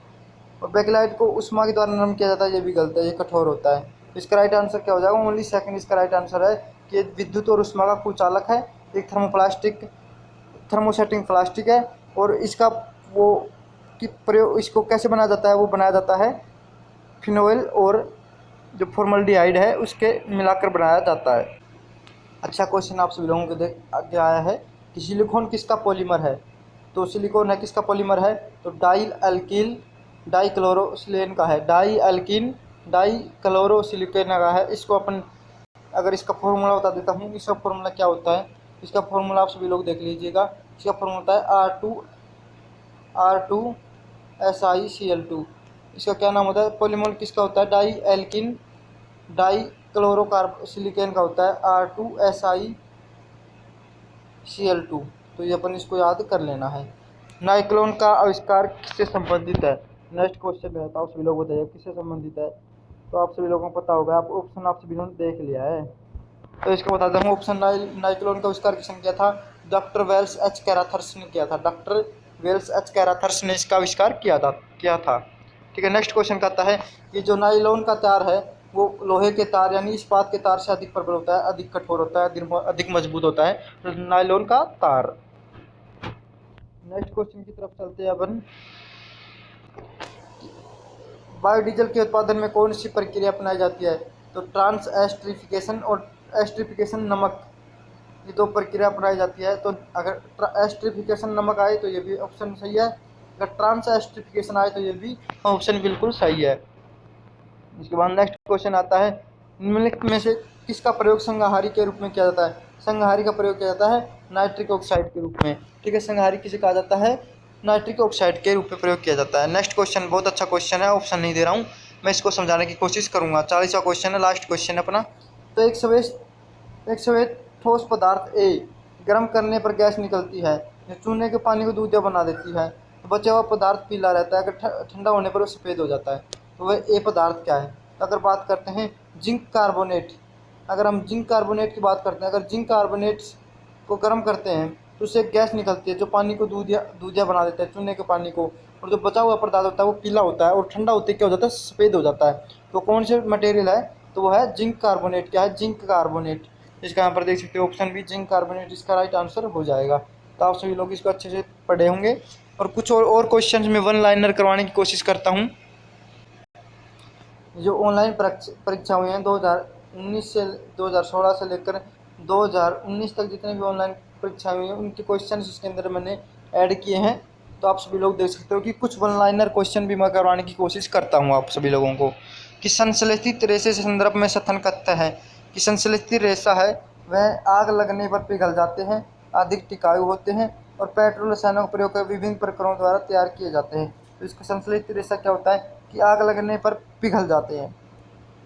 और बेकेलाइट को ऊष्मा के द्वारा नरम किया जाता है, ये भी गलत है, ये कठोर होता है। इसका राइट आंसर क्या हो जाएगा? ओनली सेकंड इसका राइट आंसर है कि ये विद्युत और ऊष्मा का कुचालक है। एक थर्मोसेटिंग प्लास्टिक है और इसका वो कि प्रयोग इसको कैसे बनाया जाता है? वो बनाया जाता है फिनोल और जो फॉर्मल्डिहाइड है उसके मिलाकर बनाया जाता है। अच्छा क्वेश्चन आप सभी लोगों के आगे आया है कि सिलिकॉन किसका पॉलीमर है? तो सिलिकॉन है किसका पॉलीमर है? तो डाई अल्किल डाइक्लोरोसिलेन का है। डाई अल्किन डाइक्लोरोसिलिकेन का है। इसको अपन अगर इसका फॉर्मूला बता देता हूँ, इसका फॉर्मूला क्या होता है? इसका फॉर्मूला आप सभी लोग देख लीजिएगा। इसका फॉर्मूला होता है R2SiCl2। इसका क्या नाम होता है? पॉलीमर किसका होता है? डाई एल्किन डाइक्लोरोसिलिकेन का होता है R2SiCl2। तो ये अपन इसको याद कर लेना है। नाइक्लोन का आविष्कार किससे संबंधित है? नेक्स्ट क्वेश्चन है, तो आप सभी लोग बताइए किससे संबंधित है। तो आप सभी लोगों को पता होगा, आप ऑप्शन आप सभी लोगों ने देख लिया है, तो इसको बताता हूँ। ऑप्शन नाइक्लोन का आविष्कार किसने किया था? डॉक्टर वेल्स एच कैराथर्स ने किया था। डॉक्टर वेल्स एच कैराथर्स ने इसका आविष्कार किया था। ठीक है, नेक्स्ट क्वेश्चन कहता है कि जो नाइलॉन का तार है वो लोहे के तार यानी इस्पात के तार से अधिक प्रबल होता है, अधिक कठोर होता है, अधिक मजबूत होता है, तो नाइलॉन का तार। नेक्स्ट क्वेश्चन की तरफ चलते हैं अपन। बायोडीजल के उत्पादन में कौन सी प्रक्रिया अपनाई जाती है? तो ट्रांस एस्टरिफिकेशन और एस्टरिफिकेशन नमक, ये 2 प्रक्रिया अपनाई जाती है। तो अगर एस्टरिफिकेशन नमक आए तो ये भी ऑप्शन सही है, अगर ट्रांस एस्टरिफिकेशन आए तो ये भी ऑप्शन बिल्कुल सही है। इसके बाद नेक्स्ट क्वेश्चन आता है, निम्नलिखित में से किसका प्रयोग संगाहारी के रूप में किया जाता है। संगाहारी का प्रयोग किया जाता है नाइट्रिक ऑक्साइड के रूप में। ठीक है, संगाहारी किसे कहा जाता है, नाइट्रिक ऑक्साइड के रूप में प्रयोग किया जाता है। नेक्स्ट क्वेश्चन बहुत अच्छा क्वेश्चन है, ऑप्शन नहीं दे रहा हूँ, मैं इसको समझाने की कोशिश करूंगा। 40वां क्वेश्चन है, लास्ट क्वेश्चन है अपना। तो एक सफेद ठोस पदार्थ ए गर्म करने पर गैस निकलती है जो चूने के पानी को दूधिया बना देती है, तो बचा हुआ पदार्थ पीला रहता है, अगर ठंडा होने पर वो सफ़ेद हो जाता है। तो वह ए पदार्थ क्या है। तो अगर बात करते हैं जिंक कार्बोनेट, अगर हम जिंक कार्बोनेट की बात करते हैं, अगर जिंक कार्बोनेट को गर्म करते हैं तो उससे गैस निकलती है जो पानी को दूधिया दूधिया बना देता है, चूने के पानी को, और जो बचा हुआ पदार्थ होता है वो पीला होता है और ठंडा होते क्या हो जाता है, सफ़ेद हो जाता है। तो कौन से मटेरियल है, तो वो है जिंक कार्बोनेट। क्या है, जिंक कार्बोनेट। इसका यहाँ पर देख सकते हो ऑप्शन भी जिंक कार्बोनेट इसका राइट आंसर हो जाएगा। तो आप सभी लोग इसको अच्छे से पढ़े होंगे। और कुछ और क्वेश्चन में वन लाइनर करवाने की कोशिश करता हूँ। जो ऑनलाइन परीक्षा हुई हैं 2019 से 2016 से लेकर 2019 तक जितने भी ऑनलाइन परीक्षा हुई हैं उनके क्वेश्चन इसके अंदर मैंने ऐड किए हैं। तो आप सभी लोग देख सकते हो कि कुछ वन लाइनर क्वेश्चन भी मैं करवाने की कोशिश करता हूँ आप सभी लोगों को। कि संश्लेषित रेशे से संदर्भ में कथन करता है कि संश्लेषित रेशा है वह आग लगने पर पिघल जाते हैं, अधिक टिकाऊ होते हैं और पेट्रोल रसायनों का प्रयोग कर विभिन्न प्रक्रियाओं द्वारा तैयार किए जाते हैं। तो इसका संश्लेषित रेशा क्या होता है कि आग लगने पर पिघल जाते हैं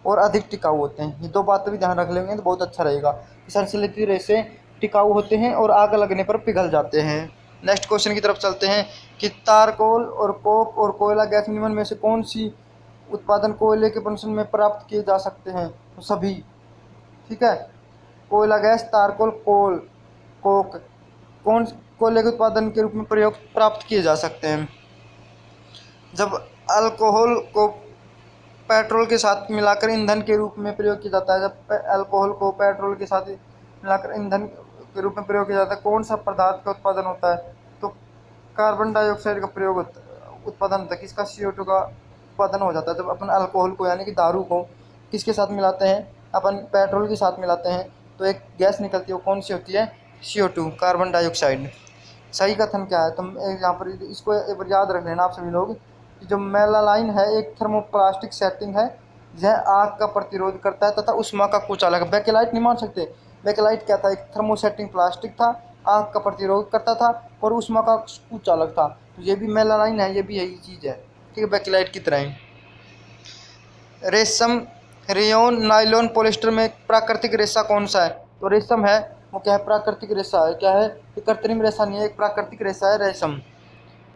और अधिक टिकाऊ होते हैं। ये दो बातें भी ध्यान रख लेंगे तो बहुत अच्छा रहेगा कि संश्लेषित रेशे टिकाऊ होते हैं और आग लगने पर पिघल जाते हैं। नेक्स्ट क्वेश्चन की तरफ चलते हैं कि तारकोल और कोक और कोयला गैस निम्न में से कौन सी उत्पादन कोयले के प्रदूषण में प्राप्त किए जा सकते हैं। तो सभी। ठीक है, कोयला गैस, तारकोल, कोक कौन कोयले के उत्पादन के रूप में प्रयोग प्राप्त किए जा सकते हैं। जब अल्कोहल को पेट्रोल के साथ मिलाकर ईंधन के रूप में प्रयोग किया जाता है, जब अल्कोहल को पेट्रोल के साथ मिलाकर ईंधन के रूप में प्रयोग किया जाता है, कौन सा पदार्थ का उत्पादन होता है, तो कार्बन डाइऑक्साइड का प्रयोग उत्पादन होता है। किसका, CO2 का उत्पादन हो जाता है। जब अपन अल्कोहल को यानी कि दारू को किसके साथ मिलाते हैं, अपन पेट्रोल के साथ मिलाते हैं, तो एक गैस निकलती है, वो कौन सी होती है, CO2, कार्बन डाइऑक्साइड। सही कथन क्या है, तो यहाँ पर इसको एक बार याद रख लेना आप सभी लोग। जो मेलालाइन है एक थर्मोप्लास्टिक सेटिंग है, यह आग का प्रतिरोध करता है तथा उष्मा का कुचालक है। बेकेलाइट नहीं मान सकते, बेकेलाइट क्या था, एक थर्मोसेटिंग प्लास्टिक था, आग का प्रतिरोध करता था और उष्मा का कुचालक था। तो ये भी मेलालाइन है, ये भी यही चीज़ है। ठीक है, बेकेलाइट की तरह ही। रेशम, रेयन, नायलॉन, पॉलिस्टर में प्राकृतिक रेशा कौन सा है, तो रेशम है, वो क्या है, प्राकृतिक रेशा है। क्या है, ये कृत्रिम रेशा नहीं है, एक प्राकृतिक रेशा है रेशम।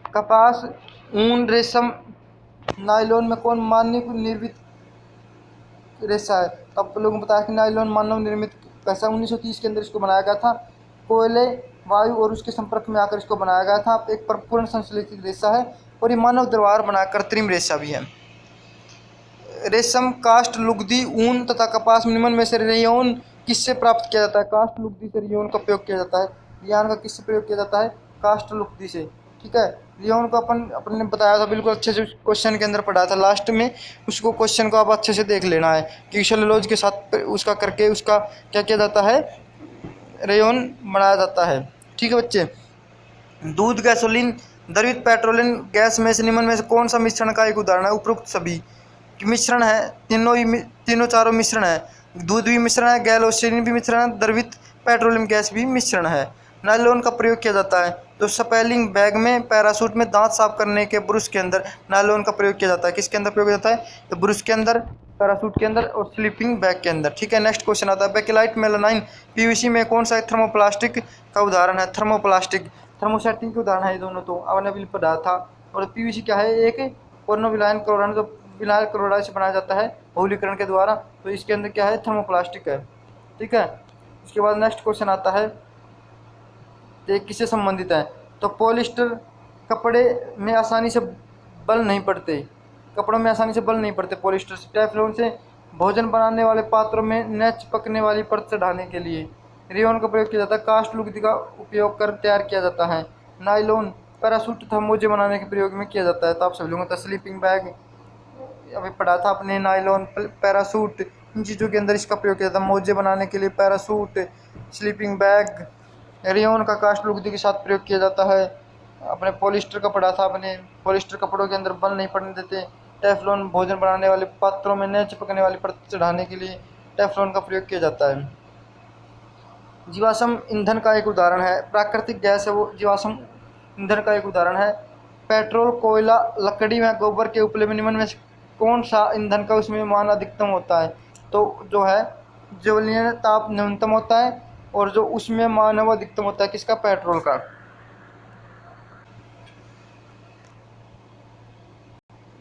कपास, ऊन, रेशम, नायलॉन में कौन मानव निर्मित रेशा है। अब लोगों को बताया कि नायलॉन मानव निर्मित रेशा 1930 के अंदर इसको बनाया गया था। कोयले, वायु और उसके संपर्क में आकर इसको बनाया गया था। एक पूर्ण संश्लेषित रेशा है और ये मानव द्वारा बना कृत्रिम रेशा भी है। रेशम, काष्ठ, लुगदी, ऊन तथा कपास निम्न में से रेयन किससे प्राप्त किया जाता है। काष्ठ लुगदी से रेयन का प्रयोग किया जाता है। रेयन का किससे प्रयोग किया जाता है, काष्ठ लुगदी से। ठीक है, रेयन को अपन ने बताया था बिल्कुल अच्छे से, क्वेश्चन के अंदर पढ़ा था लास्ट में, उसको क्वेश्चन को आप अच्छे से देख लेना है कि सेलुलोज के साथ उसका करके उसका क्या किया जाता है, रेयन बनाया जाता है। ठीक है बच्चे। दूध, गैसोलीन, द्रवित पेट्रोलियम गैस में से निम्न में से कौन सा मिश्रण का एक उदाहरण है। उपरोक्त सभी मिश्रण है, तीनों चारों मिश्रण है। दूध भी मिश्रण है, गैसोलीन भी मिश्रण है, द्रवित पेट्रोलियम गैस भी मिश्रण है। नायलॉन का प्रयोग किया जाता है तो स्पेलिंग बैग में, पैराशूट में, दांत साफ करने के ब्रश के अंदर नायलॉन का प्रयोग किया जाता है। किसके अंदर प्रयोग किया जाता है, तो ब्रश के अंदर, पैराशूट के अंदर और स्लीपिंग बैग के अंदर। ठीक है, नेक्स्ट क्वेश्चन आता है बेकेलाइट, मेलानाइन, PVC में कौन सा थर्मोप्लास्टिक का उदाहरण है। थर्मोप्लास्टिक थर्मोसेटिंग के उदाहरण है ये दोनों, तो आपने भी पढ़ा था। और PVC क्या है, एक पोर्नोविलाइन क्लोराइड, जो विनाइल क्लोराइड से बनाया जाता है बहुलीकरण के द्वारा, तो इसके अंदर क्या है, थर्मोप्लास्टिक है। ठीक है, इसके बाद नेक्स्ट क्वेश्चन आता है तो किससे संबंधित है, तो पॉलिस्टर कपड़े में आसानी से बल नहीं पड़ते, कपड़ों में आसानी से बल नहीं पड़ते पॉलिस्टर से। टेफ्लॉन से भोजन बनाने वाले पात्रों में न चिपकने वाली परत चढ़ाने के लिए। रेयन का प्रयोग किया जाता है, कास्ट लुगदी का उपयोग कर तैयार किया जाता है। नायलॉन पैराशूट तथा मोजे बनाने के प्रयोग में किया जाता है। तो आप सभी लोगों का स्लीपिंग बैग अभी पढ़ा था अपने, नायलॉन, पैराशूट, इन चीज़ों के अंदर इसका प्रयोग किया जाता है। मोजे बनाने के लिए पैराशूट, स्लीपिंग बैग। रेयन का कास्ट लुगदी के साथ प्रयोग किया जाता है। अपने पॉलिस्टर का पढ़ा था अपने, पॉलिस्टर कपड़ों के अंदर बल नहीं पड़ने देते। टेफ्लॉन भोजन बनाने वाले पात्रों में न चिपकने वाली परत चढ़ाने के लिए टेफ्लॉन का प्रयोग किया जाता है। जीवाश्म ईंधन का एक उदाहरण है, प्राकृतिक गैस है वो जीवाश्म ईंधन का एक उदाहरण है। पेट्रोल, कोयला, लकड़ी में गोबर के उपले में निम्न में से कौन सा ईंधन का उसमें मान अधिकतम होता है? तो जो है ज्वलनीय ताप न्यूनतम होता है और जो उसमें मान है वो अधिकतम होता है किसका? पेट्रोल का।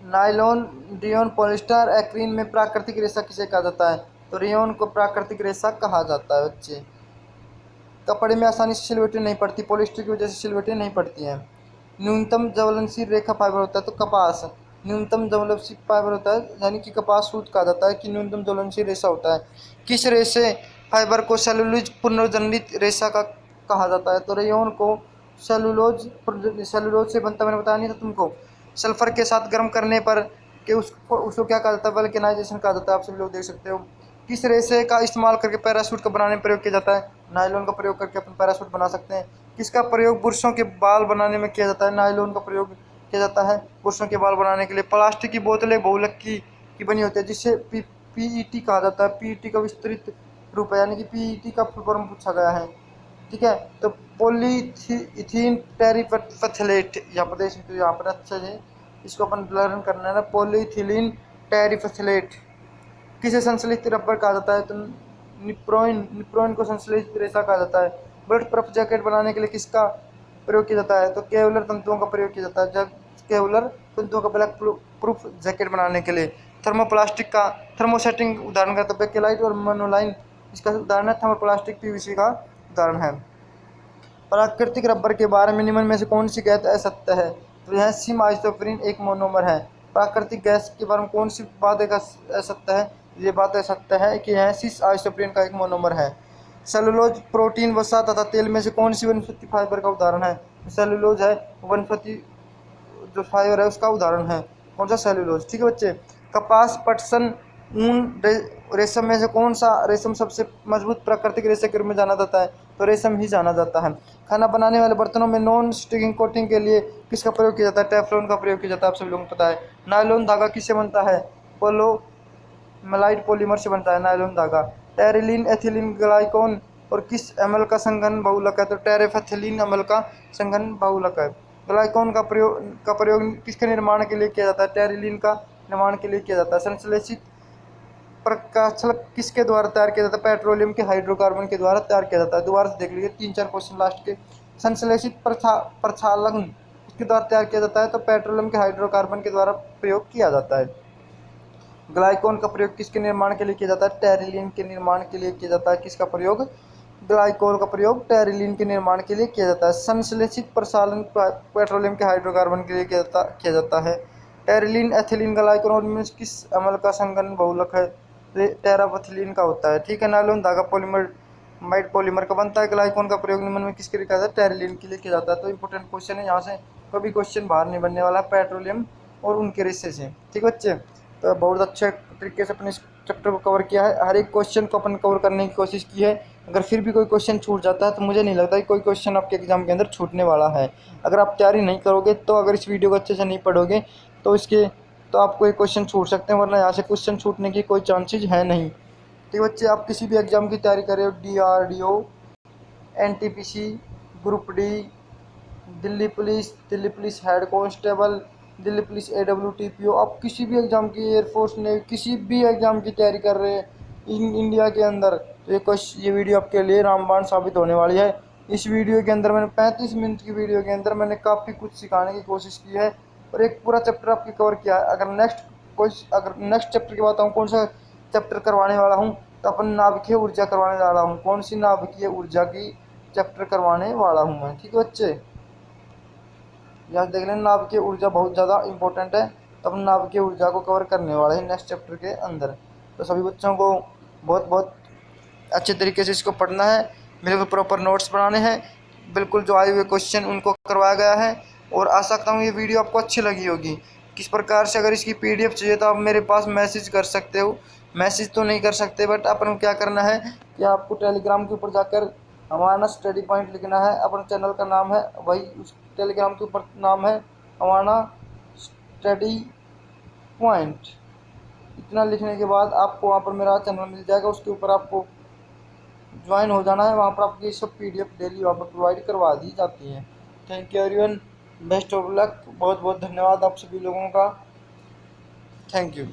नायलॉन, रेयॉन, पॉलिएस्टर, एक्रिन में प्राकृतिक रेशा किसे कहा जाता है? तो रेयॉन को प्राकृतिक रेशा कहा जाता है बच्चे। कपड़े में आसानी से सिलवटें नहीं पड़ती, पॉलिएस्टर की वजह से सिलवटें नहीं पड़ती हैं। न्यूनतम ज्वलनशील रेखा फाइबर होता है तो कपास न्यूनतम ज्वलनशील फाइबर होता है, यानी कि कपास सूत कहा जाता है कि न्यूनतम ज्वलनशील रेशा होता है। किस रेशे फाइबर को सेलुलोज पुनर्जनित रेशा का कहा जाता है? तो रेयॉन को सेलुलोज से बनता, मैंने बताया नहीं था तुमको। सल्फर के साथ गर्म करने पर कि उसको क्या कहा जाता है? वल्केनाइजेशन कहा जाता है। आप सभी लोग देख सकते हो। किस रेशे का इस्तेमाल करके पैराशूट को बनाने में प्रयोग किया जाता है? नायलॉन का प्रयोग करके अपन पैराशूट बना सकते हैं। किसका प्रयोग पुरुषों के बाल बनाने में किया जाता है? नायलॉन का प्रयोग किया जाता है पुरुषों के बाल बनाने के लिए। प्लास्टिक की बोतलें बहुलक की बनी होती है जिससे पीईटी कहा जाता है। पीईटी का विस्तृत रूप है, यानी कि पीईटी का फुल फॉर्म पूछा गया है। ठीक है, तो पॉलीइथीन टेरिफथलेट यहाँ पर देख सकते हो, यहाँ पर अच्छे से इसको अपन लर्न करना है ना। पॉलीइथिलीन टेरिफथलेट किसे संश्लेषित रबर कहा जाता है? तो निप्रोइन को संश्लेषित रेशा कहा जाता है। बुलेट प्रूफ जैकेट बनाने के लिए किसका प्रयोग किया जाता है? तो केवलर तंतुओं का प्रयोग किया जाता है। जब केवलर तंतुओं का ब्लैक प्रूफ जैकेट बनाने के लिए। थर्मोप्लास्टिक का थर्मोसेटिंग उदाहरण का तो बेकेलाइट और मोनोलाइन इसका उदाहरण है। थर्मोप्लास्टिक पीवीसी का उदाहरण है। प्राकृतिक रबर के बारे में निम्न में से कौन सी गैस असत्य है? तो यह सिम आइसोप्रीन एक मोनोमर है। प्राकृतिक गैस के बारे में कौन सी बात एक असत्य है? ये बात असत्य है कि यह सिस आइसोप्रीन का एक मोनोमर है। सेलुलोज, प्रोटीन, वसा तथा तेल में से कौन सी वनस्पति फाइबर का उदाहरण है? सेलुलोज है वनस्पति जो फाइबर है उसका उदाहरण है। कौन सा? सेलुलोज। ठीक है बच्चे। कपास, पटसन, ऊन, रेशम में से कौन सा रेशम सबसे मजबूत प्राकृतिक रेशे के रूप में जाना जाता है? तो रेशम ही जाना जाता है। खाना बनाने वाले बर्तनों में नॉन स्टिकिंग कोटिंग के लिए किसका प्रयोग किया जाता है? टेफ्लॉन का प्रयोग किया जाता है। आप सभी लोगों को पता है। नायलॉन धागा किससे बनता है? पोलो मेलाइड पॉलीमर से बनता है नायलॉन धागा। टेरिलीन, एथिलीन ग्लाइकोन और किस अम्ल का संघन बहुलक है? तो टेरेफेथिलीन अम्ल का संघन बहुलक है। ग्लाइकोन का प्रयोग किसके निर्माण के लिए किया जाता है? टेरिलीन का निर्माण के लिए किया जाता है। संश्लेषित प्रकाशक किसके द्वारा तैयार किया जाता है? पेट्रोलियम के हाइड्रोकार्बन के द्वारा तैयार किया जाता है। दोबारा से देख लीजिए 3-4 क्वेश्चन लास्ट के। संश्लेषित प्रक्षालन किसके द्वारा तैयार किया जाता है? तो पेट्रोलियम के हाइड्रोकार्बन के द्वारा प्रयोग किया जाता है। ग्लाइकोन का प्रयोग किसके निर्माण के लिए किया जाता है? टेरिलीन के निर्माण के लिए किया जाता है। किसका प्रयोग? ग्लाइकोल का प्रयोग टेरिलीन के निर्माण के लिए किया जाता है। संश्लेषित प्रसालन पेट्रोलियम के हाइड्रोकार्बन के लिए किया जाता है। टेरिलीन, एथिलीन, ग्लाइकोल और इनमें किस अम्ल का संघन बहुलक है? टेरापथिलीन का होता है। ठीक है। नायलॉन धागा पॉलीमर पॉलीमर का बनता है। ग्लाइकोन का प्रयोग निम्न में किसके लिए किया जाता है? टेरिलीन के लिए किया जाता है। तो इंपॉर्टेंट क्वेश्चन है, यहाँ से कभी क्वेश्चन बाहर नहीं बनने वाला। पेट्रोलियम और उनके रिश्ते से। ठीक है बच्चे, तो बहुत अच्छे तरीके से अपने इस चैप्टर को कवर किया है। हर एक क्वेश्चन को अपन कवर करने की कोशिश की है। अगर फिर भी कोई क्वेश्चन छूट जाता है तो मुझे नहीं लगता कि कोई क्वेश्चन आपके एग्जाम के अंदर छूटने वाला है। अगर आप तैयारी नहीं करोगे तो अगर इस वीडियो को अच्छे से नहीं पढ़ोगे तो आपको एक क्वेश्चन छूट सकते हैं, वरना यहाँ से क्वेश्चन छूटने की कोई चांसेज है नहीं। तो बच्चे, आप किसी भी एग्जाम की तैयारी कर रहे हो, DRDO, NTPC, group D, Delhi police head constable, Delhi police AWTPO, आप किसी भी एग्ज़ाम की, एयरफोर्स ने किसी भी एग्ज़ाम की तैयारी कर रहे हैं इंडिया के अंदर, तो ये वीडियो आपके लिए रामबाण साबित होने वाली है। इस वीडियो के अंदर मैंने 35 मिनट की वीडियो के अंदर मैंने काफ़ी कुछ सिखाने की कोशिश की है और एक पूरा चैप्टर आपकी कवर किया है। अगर नेक्स्ट चैप्टर की बात हूँ, कौन सा चैप्टर करवाने वाला हूँ, तो अपन नाभिकीय ऊर्जा करवाने वाला हूँ। कौन सी? नाभिकीय ऊर्जा की चैप्टर करवाने वाला हूँ मैं। ठीक है बच्चे, यहाँ देख लें, नाभिकीय ऊर्जा बहुत ज़्यादा इंपॉर्टेंट है, तो हम नाभिकीय ऊर्जा को कवर करने वाले हैं नेक्स्ट चैप्टर के अंदर। तो सभी बच्चों को बहुत बहुत अच्छे तरीके से इसको पढ़ना है, मेरे को प्रॉपर नोट्स बनाने हैं, बिल्कुल जो आए हुए क्वेश्चन उनको करवाया गया है। और आशा करता हूँ ये वीडियो आपको अच्छी लगी होगी। किस प्रकार से, अगर इसकी PDF चाहिए तो आप मेरे पास मैसेज कर सकते हो। मैसेज तो नहीं कर सकते, बट अपन को क्या करना है कि आपको टेलीग्राम के ऊपर जाकर हमारा स्टडी पॉइंट लिखना है। अपने चैनल का नाम है वही, उस टेलीग्राम के ऊपर नाम है हमारा स्टडी पॉइंट। इतना लिखने के बाद आपको वहाँ पर मेरा चैनल मिल जाएगा, उसके ऊपर आपको ज्वाइन हो जाना है। वहाँ पर आपकी सब PDF डेली वहाँ पर प्रोवाइड करवा दी जाती है। Thank you everyone, best of luck. बहुत बहुत धन्यवाद आप सभी लोगों का। Thank you.